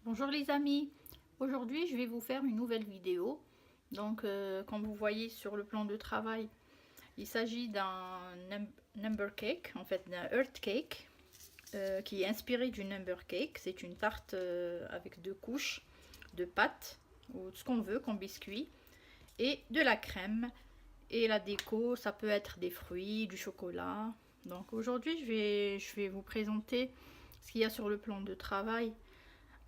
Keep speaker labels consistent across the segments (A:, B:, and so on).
A: Bonjour les amis, aujourd'hui je vais vous faire une nouvelle vidéo. Donc comme vous voyez sur le plan de travail, il s'agit d'un number cake, en fait d'un earth cake qui est inspiré du number cake. C'est une tarte avec 2 couches de pâte ou ce qu'on veut comme biscuit et de la crème. Et la déco, ça peut être des fruits, du chocolat. Donc aujourd'hui je vais vous présenter ce qu'il y a sur le plan de travail.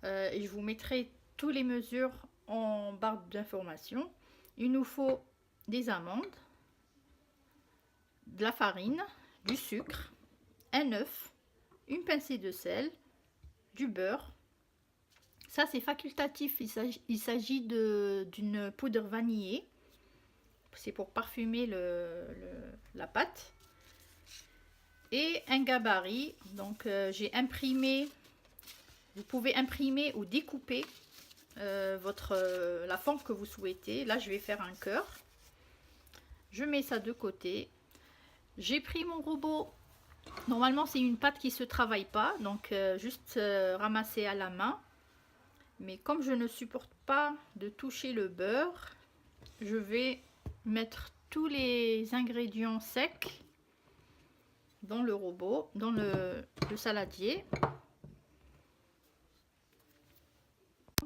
A: Et je vous mettrai toutes les mesures en barre d'informations. Il nous faut des amandes, de la farine, du sucre, un œuf, une pincée de sel, du beurre. Ça c'est facultatif, il s'agit d'une poudre vanillée. C'est pour parfumer la pâte. Et un gabarit, donc j'ai imprimé. Vous pouvez imprimer ou découper la forme que vous souhaitez. Là, je vais faire un cœur. Je mets ça de côté. J'ai pris mon robot. Normalement, c'est une pâte qui ne se travaille pas, donc juste ramasser à la main. Mais comme je ne supporte pas de toucher le beurre, je vais mettre tous les ingrédients secs dans le robot, dans le saladier.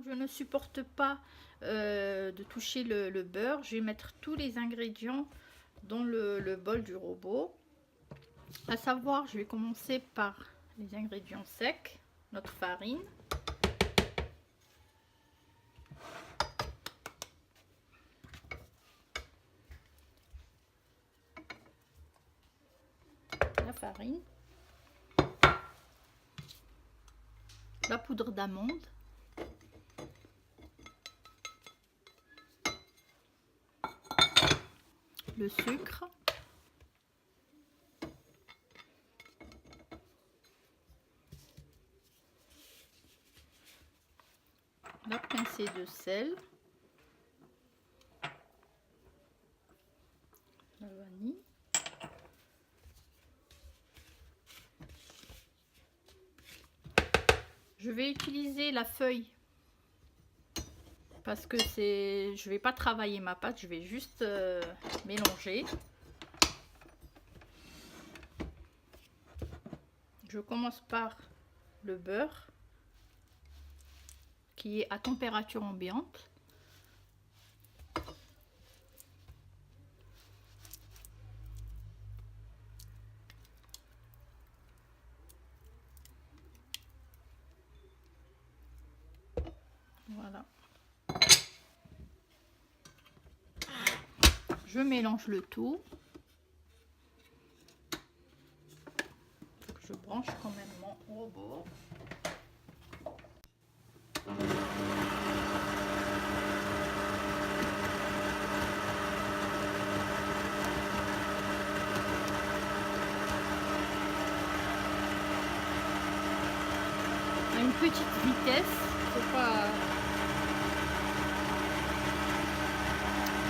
A: Je ne supporte pas de toucher le beurre. Je vais mettre tous les ingrédients dans le bol du robot. À savoir, je vais commencer par les ingrédients secs. Notre farine. La farine. La poudre d'amande. Le sucre, la pincée de sel, la vanille, je vais utiliser la feuille parce que je vais pas travailler ma pâte, je vais juste mélanger. Je commence par le beurre qui est à température ambiante. Voilà. Je mélange le tout. Je branche quand même mon robot. À une petite vitesse, faut pas.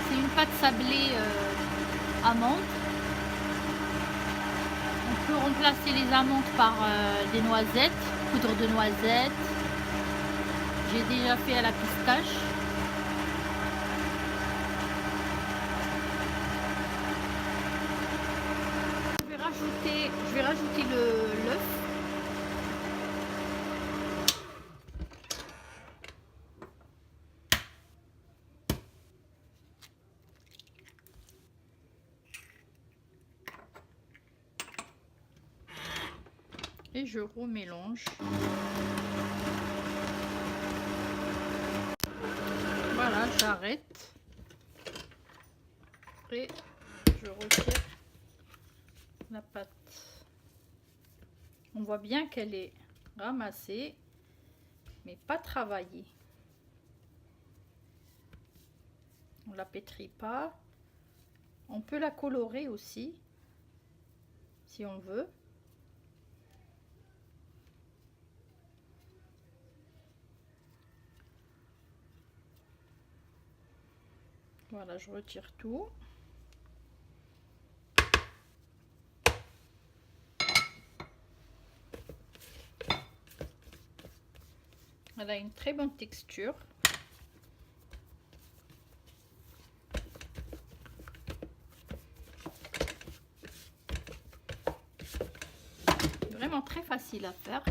A: C'est une pâte sablée amande. On peut remplacer les amandes par des noisettes, poudre de noisettes. J'ai déjà fait à la pistache. Je vais rajouter l'œuf. Et je remélange. Voilà, j'arrête. Et je retire la pâte. On voit bien qu'elle est ramassée, mais pas travaillée. On la pétrit pas. On peut la colorer aussi, si on veut. Voilà, je retire tout. Elle a une très bonne texture. Vraiment très facile à faire.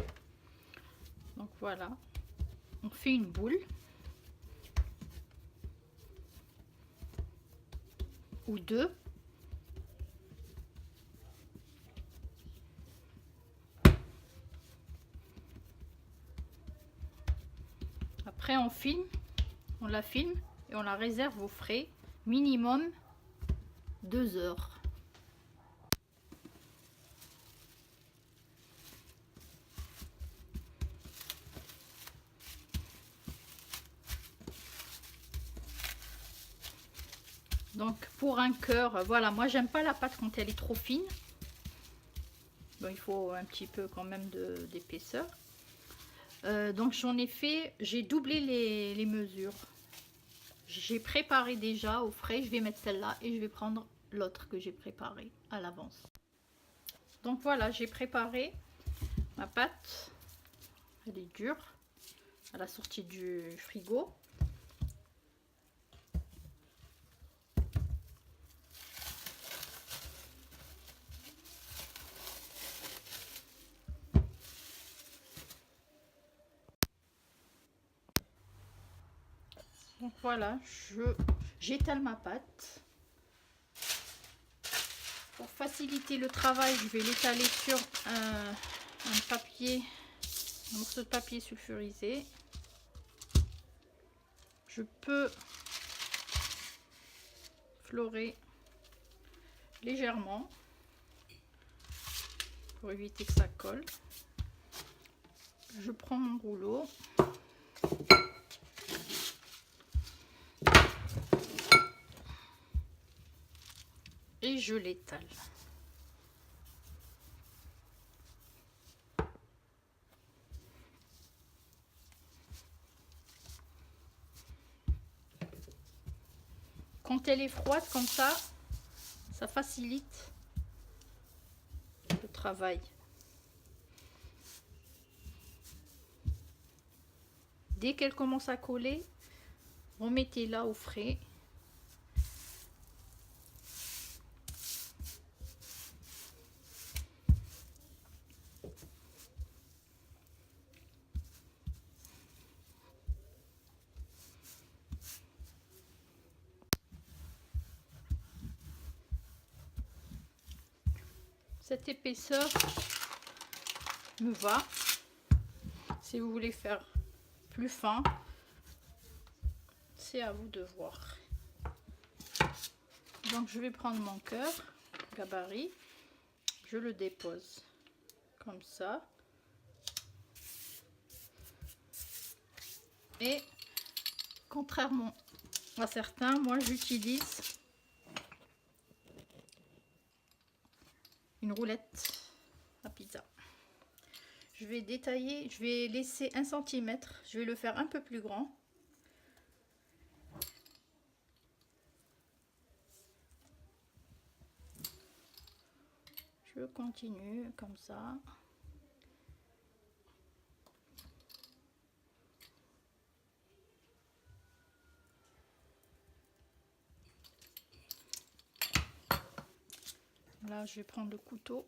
A: Donc voilà, on fait une boule ou deux. Après on filme, on la filme et on la réserve au frais, minimum 2 heures. Donc pour un cœur, voilà, moi j'aime pas la pâte quand elle est trop fine. Bon, il faut un petit peu quand même d'épaisseur. Donc j'en ai fait, j'ai doublé les mesures. J'ai préparé déjà au frais, je vais mettre celle-là et je vais prendre l'autre que j'ai préparé à l'avance. Donc voilà, j'ai préparé ma pâte. Elle est dure à la sortie du frigo. Donc voilà, j'étale ma pâte. Pour faciliter le travail, je vais l'étaler sur un papier, un morceau de papier sulfurisé. Je peux florer légèrement pour éviter que ça colle. Je prends mon rouleau. Et je l'étale. Quand elle est froide comme ça facilite le travail. Dès qu'elle commence à coller, remettez-la au frais. Cette épaisseur me va. Si vous voulez faire plus fin, c'est à vous de voir. Donc je vais prendre mon cœur gabarit, je le dépose comme ça. Et contrairement à certains, moi j'utilise une roulette à pizza. Je vais détailler, je vais laisser 1 cm, je vais le faire un peu plus grand. Je continue comme ça. Là, je vais prendre le couteau.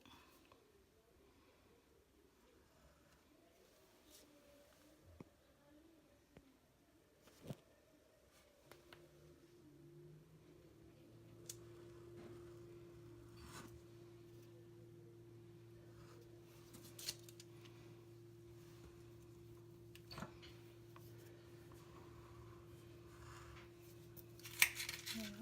A: Voilà.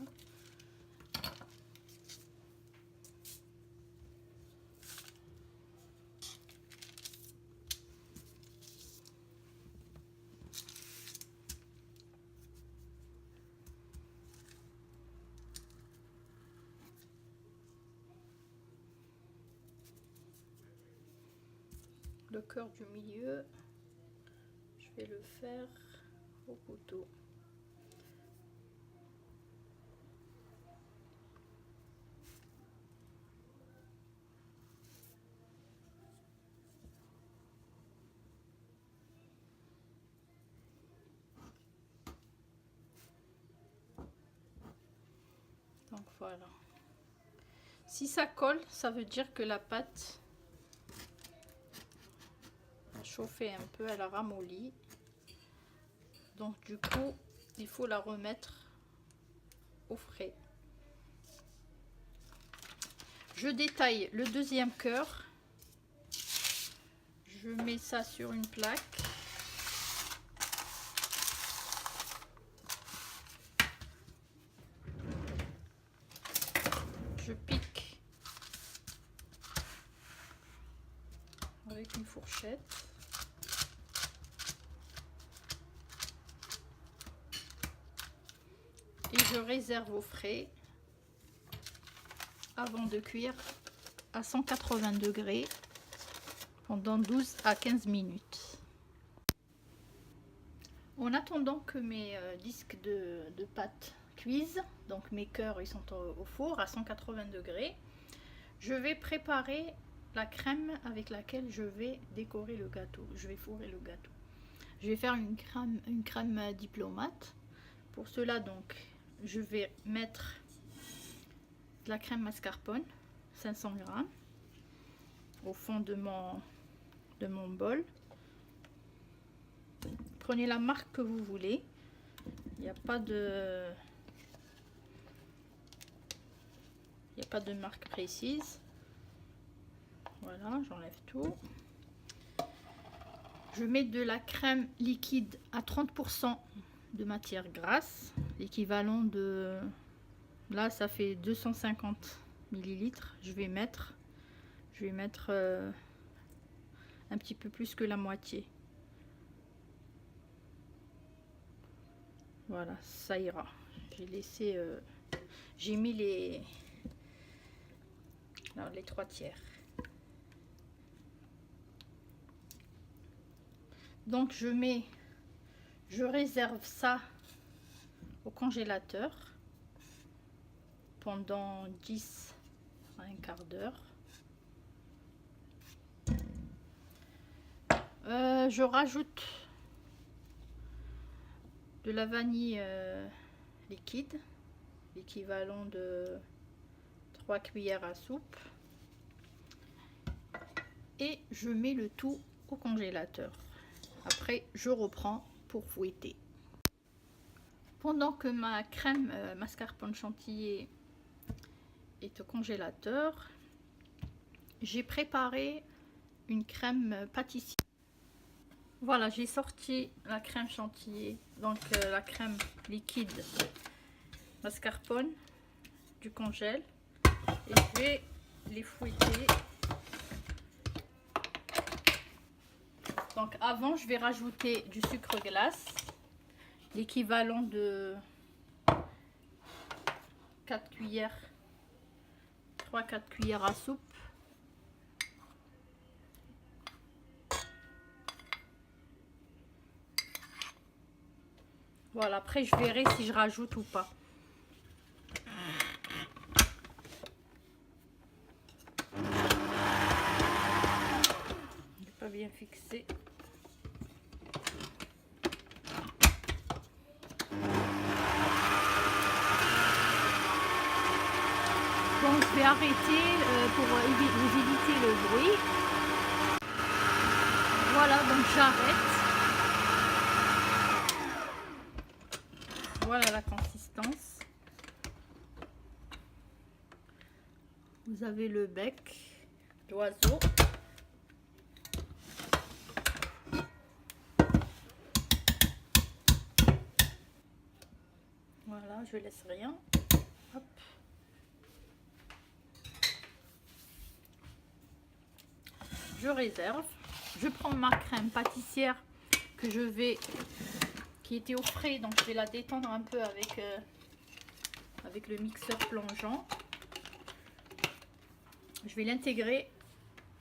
A: Le cœur du milieu, je vais le faire au couteau. Voilà. Si ça colle, ça veut dire que la pâte a chauffé un peu, elle a ramolli. Donc du coup, il faut la remettre au frais. Je détaille le deuxième cœur. Je mets ça sur une plaque. Je pique avec une fourchette. Et je réserve au frais avant de cuire à 180 degrés pendant 12 à 15 minutes. En attendant que mes disques de pâte cuisent, donc mes cœurs ils sont au four à 180 degrés, je vais préparer la crème avec laquelle je vais décorer le gâteau. Je vais fourrer le gâteau. Je vais faire une crème diplomate. Pour cela, donc, je vais mettre de la crème mascarpone, 500 g, au fond de mon bol. Prenez la marque que vous voulez. Il n'y a pas de marque précise. Voilà, j'enlève tout. Je mets de la crème liquide à 30% de matière grasse, l'équivalent de, là ça fait 250 ml. Je vais mettre un petit peu plus que la moitié. Voilà, ça ira. J'ai laissé, j'ai mis les 3/4. Donc je réserve ça au congélateur pendant 10 à un quart d'heure. Je rajoute de la vanille liquide, l'équivalent de 3 cuillères à soupe, et je mets le tout au congélateur. Après, je reprends pour fouetter. Pendant que ma crème mascarpone chantilly est au congélateur, j'ai préparé une crème pâtissière. Voilà, j'ai sorti la crème chantilly, donc la crème liquide mascarpone du congèle, et je vais les fouetter. Donc avant, je vais rajouter du sucre glace, l'équivalent de 4 cuillères, 3-4 cuillères à soupe. Voilà, après je verrai si je rajoute ou pas. Je n'ai pas bien fixé. Donc je vais arrêter pour vous éviter le bruit. Voilà, donc j'arrête. Voilà la consistance. Vous avez le bec d'oiseau. Voilà, je laisse rien. Hop. Je réserve. Je prends ma crème pâtissière que je vais, qui était au frais, donc je vais la détendre un peu avec le mixeur plongeant. Je vais l'intégrer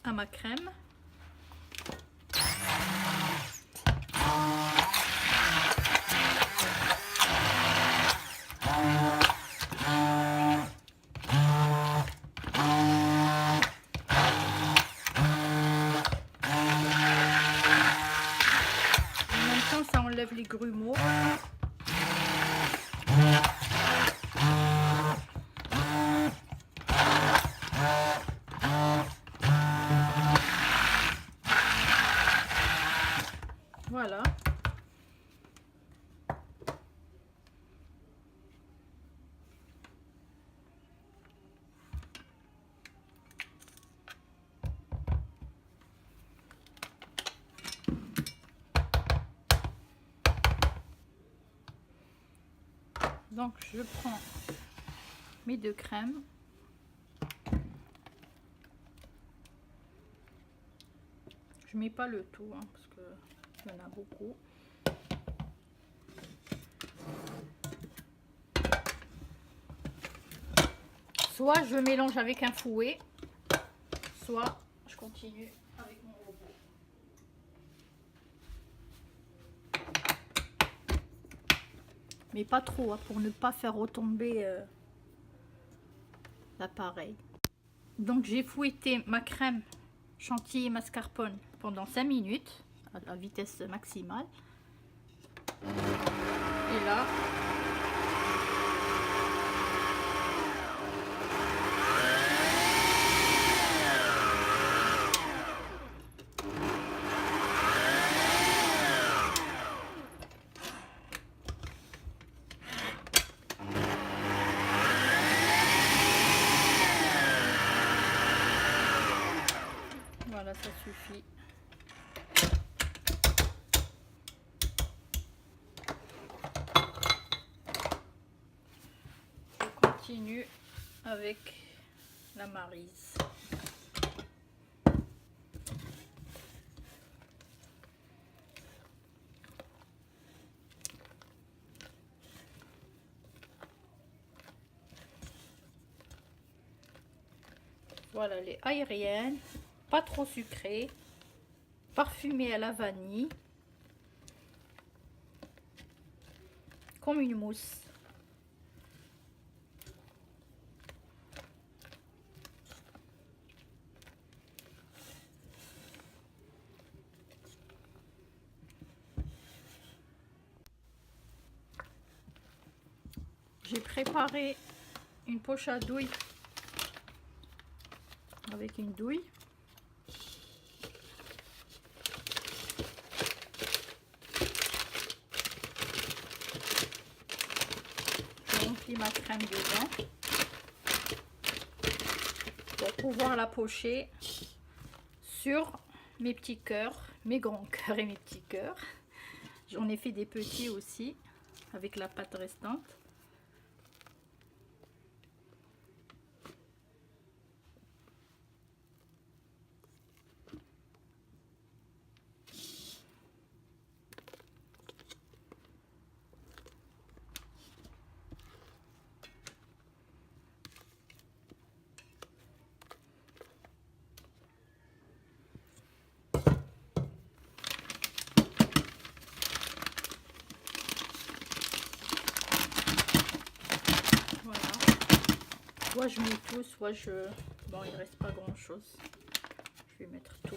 A: à ma crème. Les grumeaux. Voilà. Donc je prends mes 2 crèmes. Je mets pas le tout, hein, parce que il y en a beaucoup. Soit je mélange avec un fouet, soit je continue avec mon robot. Mais pas trop, hein, pour ne pas faire retomber l'appareil. Donc j'ai fouetté ma crème chantilly et mascarpone pendant 5 minutes à la vitesse maximale. Et là, voilà, ça suffit. Je continue avec la Maryse. Voilà, elle est aérienne, pas trop sucrée, parfumée à la vanille, comme une mousse. J'ai préparé une poche à douille avec une douille. J'ai rempli ma crème dedans pour pouvoir la pocher sur mes petits cœurs, mes grands cœurs et mes petits cœurs. J'en ai fait des petits aussi avec la pâte restante. Soit je mets tout, soit je... Bon, il reste pas grand chose. Je vais mettre tout.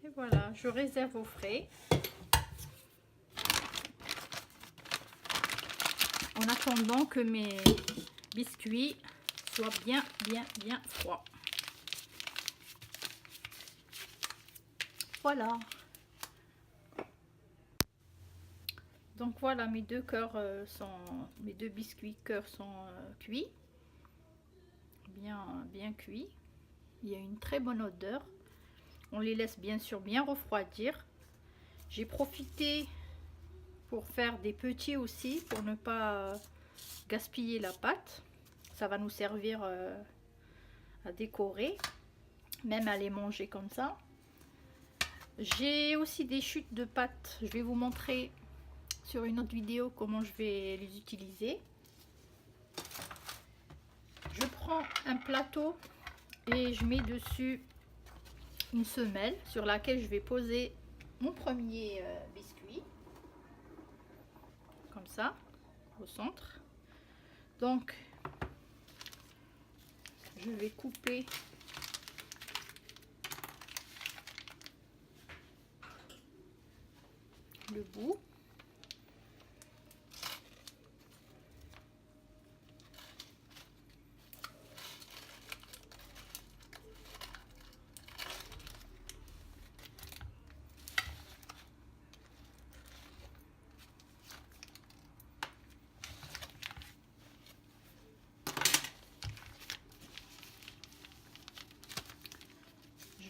A: Et voilà, je réserve au frais. En attendant que mes biscuits soient bien froids. Voilà. Donc voilà, mes deux cœurs mes deux biscuits cœurs sont cuits, bien cuits. Il y a une très bonne odeur. On les laisse bien sûr bien refroidir. J'ai profité pour faire des petits aussi, pour ne pas gaspiller la pâte. Ça va nous servir à décorer, même à les manger comme ça. J'ai aussi des chutes de pâte. Je vais vous montrer sur une autre vidéo comment je vais les utiliser. Je prends un plateau et je mets dessus une semelle sur laquelle je vais poser mon premier biscuit, comme ça, au centre. Donc je vais couper le bout.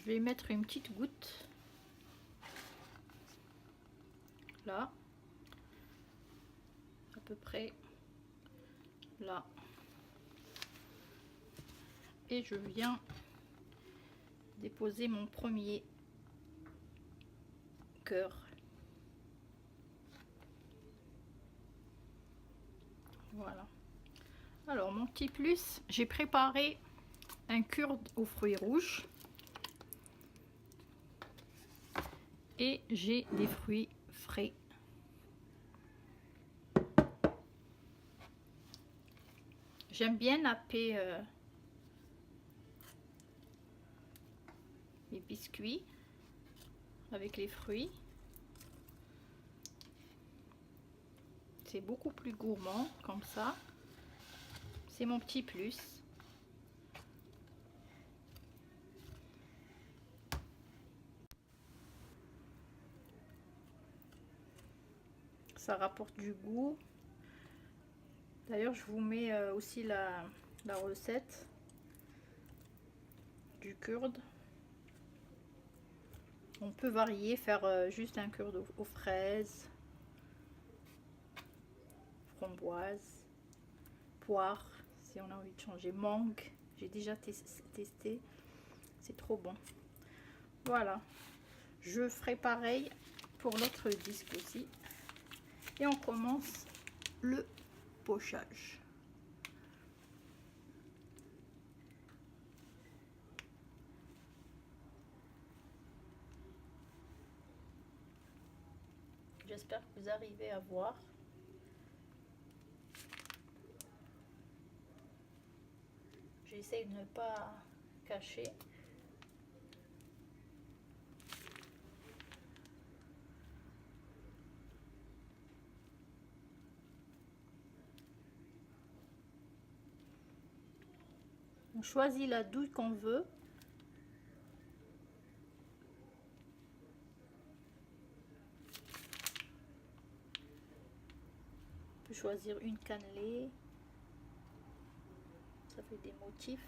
A: vais mettre une petite goutte là, à peu près là, et je viens déposer mon premier cœur. Voilà. Alors mon petit plus, j'ai préparé un kurde aux fruits rouges et j'ai des fruits frais. J'aime bien napper les biscuits avec les fruits. C'est beaucoup plus gourmand comme ça. C'est mon petit plus. Ça rapporte du goût. D'ailleurs, je vous mets aussi la recette du kurde. On peut varier, faire juste un kurde aux fraises, framboises, poire, si on a envie de changer, mangue. J'ai déjà testé, c'est trop bon. Voilà, je ferai pareil pour l'autre disque aussi. Et on commence le pochage. J'espère que vous arrivez à voir. J'essaie de ne pas cacher. On choisit la douille qu'on veut. On peut choisir une cannelée. Ça fait des motifs.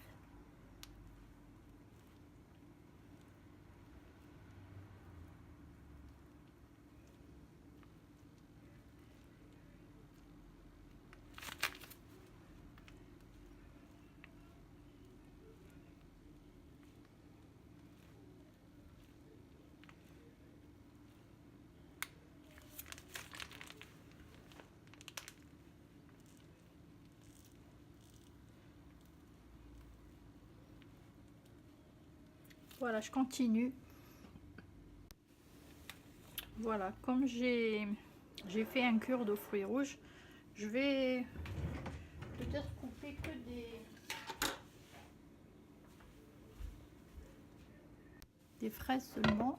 A: Voilà, je continue. Voilà, comme j'ai fait un kurde aux fruits rouges, je vais peut-être couper que des fraises seulement.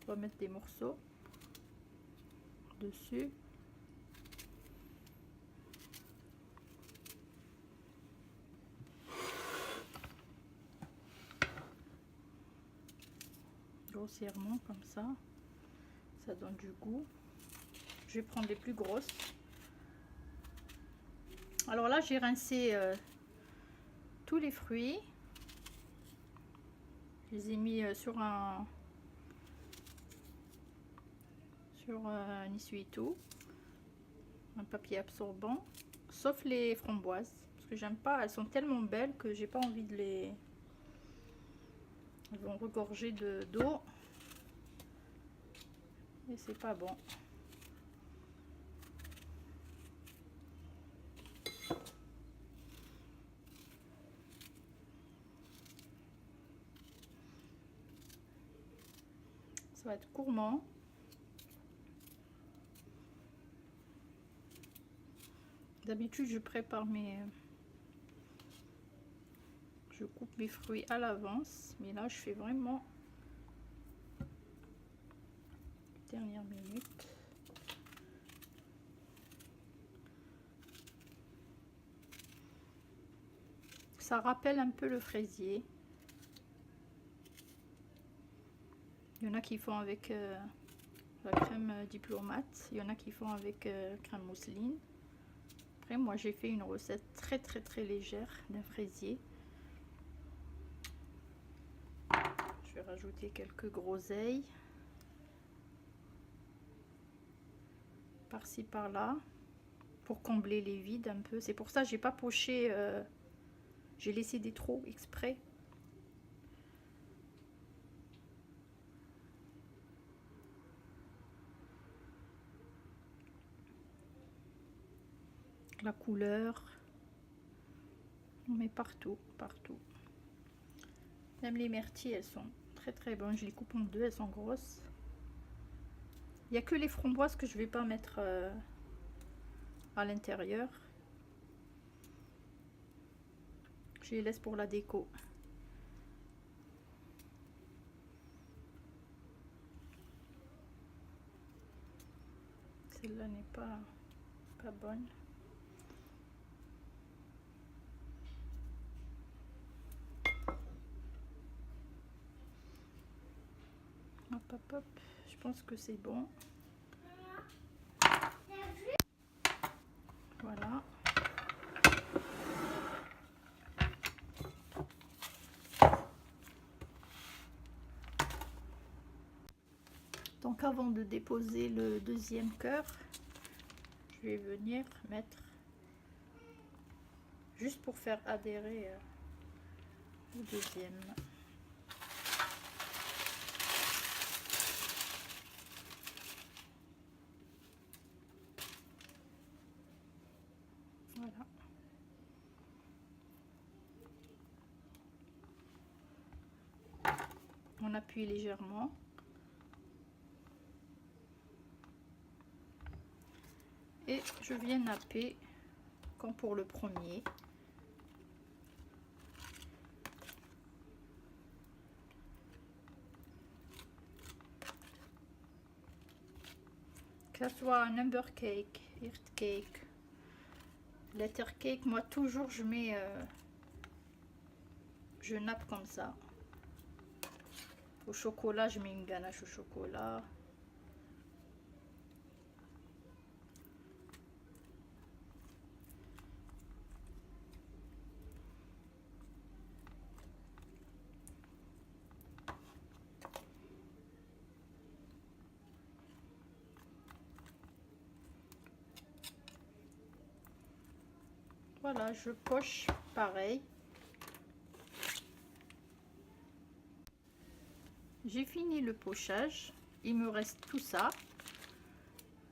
A: On va mettre des morceaux dessus. Grossièrement comme ça donne du goût. Je vais prendre les plus grosses. Alors là, j'ai rincé tous les fruits. Je les ai mis sur un essuie-tout, un papier absorbant, sauf les framboises parce que j'aime pas, elles sont tellement belles que j'ai pas envie de les... Elles vont regorger d'eau et c'est pas bon. Ça va être gourmand. D'habitude, je prépare je coupe mes fruits à l'avance, mais là, je fais vraiment dernière minute. Ça rappelle un peu le fraisier. Il y en a qui font avec la crème diplomate. Il y en a qui font avec crème mousseline. Après, moi, j'ai fait une recette très légère d'un fraisier. Je vais rajouter quelques groseilles. Par-ci, par-là. Pour combler les vides un peu. C'est pour ça que j'ai pas poché. J'ai laissé des trous exprès. La couleur. On met partout. Même les myrtilles, elles sont très bonnes. Je les coupe en deux, elles sont grosses. Il n'y a que les framboises que je vais pas mettre à l'intérieur. Je les laisse pour la déco. Celle-là n'est pas bonne. Hop. Je pense que c'est bon. Voilà. Donc avant de déposer le deuxième cœur, je vais venir mettre, juste pour faire adhérer au deuxième. Voilà. On appuie légèrement. Et je viens napper comme pour le premier. Que ce soit un number cake, earth cake, letter cake, moi toujours je mets, je nappe comme ça. Au chocolat, je mets une ganache au chocolat. Voilà, je poche pareil. J'ai fini le pochage. Il me reste tout ça.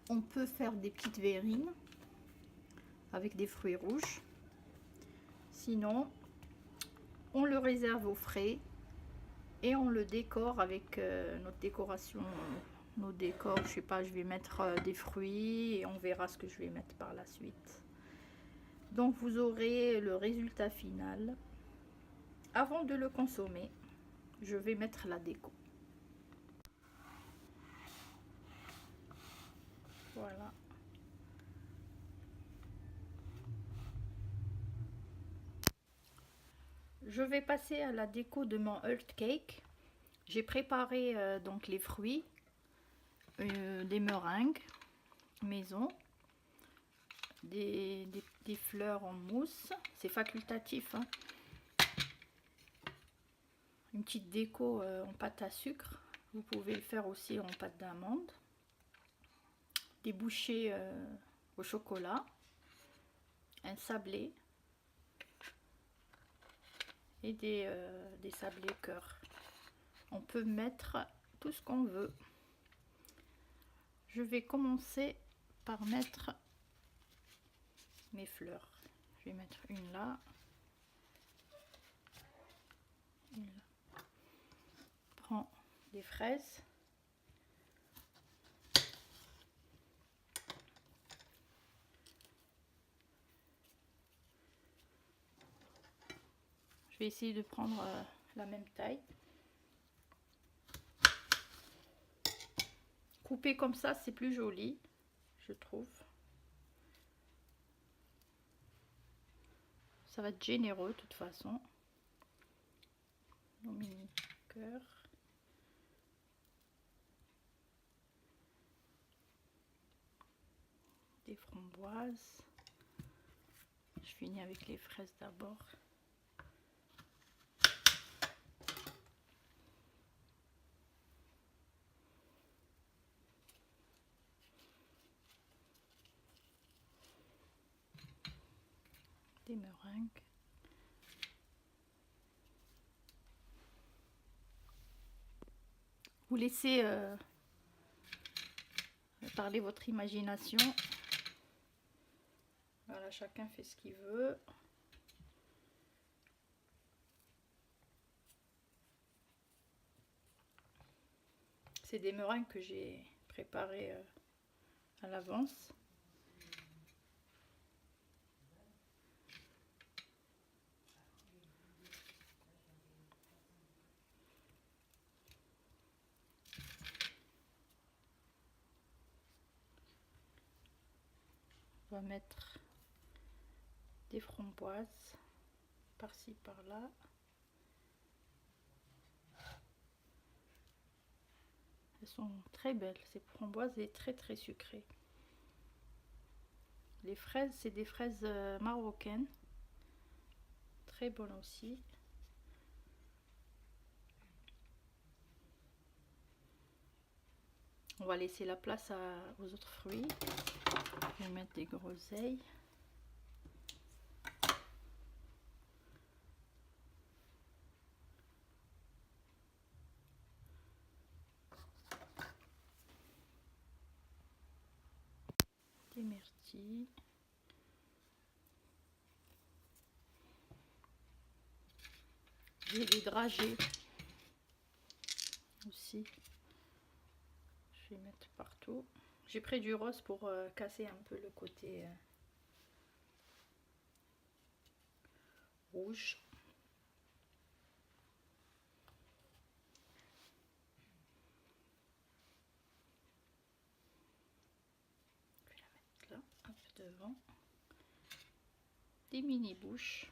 A: On peut faire des petites verrines avec des fruits rouges. Sinon, on le réserve au frais et on le décore avec notre décoration. Nos décors, je sais pas, je vais mettre des fruits et on verra ce que je vais mettre par la suite. Donc vous aurez le résultat final. Avant de le consommer, je vais mettre la déco. Voilà. Je vais passer à la déco de mon earth cake. J'ai préparé donc les fruits, des meringues maison, des fleurs en mousse. C'est facultatif, hein. Une petite déco en pâte à sucre. Vous pouvez le faire aussi en pâte d'amande. Des bouchées au chocolat. Un sablé. Et des sablés cœur. On peut mettre tout ce qu'on veut. Je vais commencer par mettre mes fleurs. Je vais mettre une là. Une là. Prends des fraises. Je vais essayer de prendre la même taille. Couper comme ça, c'est plus joli, je trouve. Ça va être généreux de toute façon. Nos mini cœurs. des framboises. Je finis avec les fraises d'abord. Des meringues. Vous laissez parler votre imagination. Voilà, chacun fait ce qu'il veut. C'est des meringues que j'ai préparées à l'avance. On va mettre des framboises par-ci par-là. Elles sont très belles, ces framboises, et très sucrées. Les fraises, c'est des fraises marocaines, très bonnes aussi. On va laisser la place aux autres fruits. Je vais mettre des groseilles. Des myrtilles. J'ai des dragées aussi. Je vais mettre partout. J'ai pris du rose pour casser un peu le côté rouge. Je vais la mettre là, un peu devant. Des mini bouches.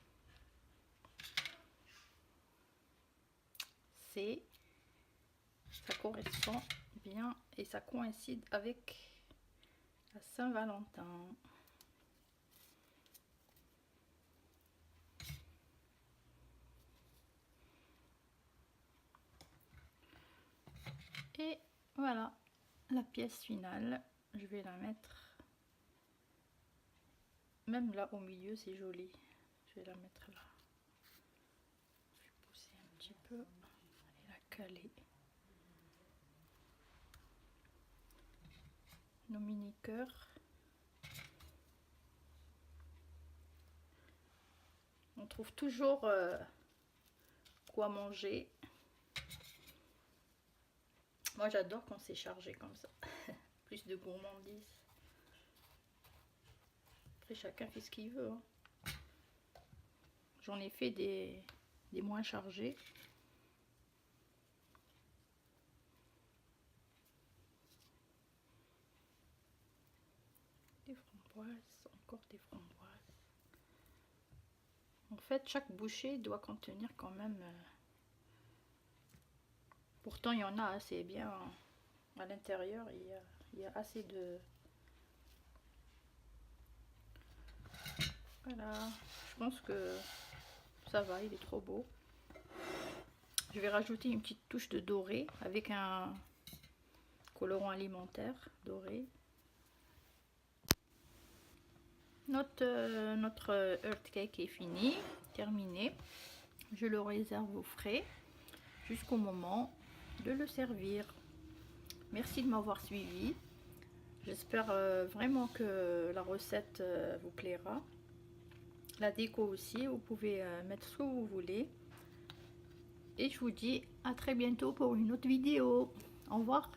A: Ça correspond bien et ça coïncide avec la Saint-Valentin. Et voilà la pièce finale. Je vais la mettre même là au milieu, c'est joli. Je vais la mettre là. Je vais pousser un petit peu et la caler. Nos mini cœurs. On trouve toujours quoi manger. Moi j'adore quand c'est chargé comme ça. Plus de gourmandise. Après chacun fait ce qu'il veut. Hein. J'en ai fait des moins chargés. Des framboises, encore des framboises. En fait, chaque bouchée doit contenir quand même... Pourtant, il y en a assez bien. À l'intérieur, il y a assez de... Voilà. Je pense que ça va, il est trop beau. Je vais rajouter une petite touche de doré avec un colorant alimentaire doré. Notre earth cake est fini, terminé. Je le réserve au frais jusqu'au moment de le servir. Merci de m'avoir suivi. J'espère vraiment que la recette vous plaira. La déco aussi, vous pouvez mettre ce que vous voulez. Et je vous dis à très bientôt pour une autre vidéo. Au revoir.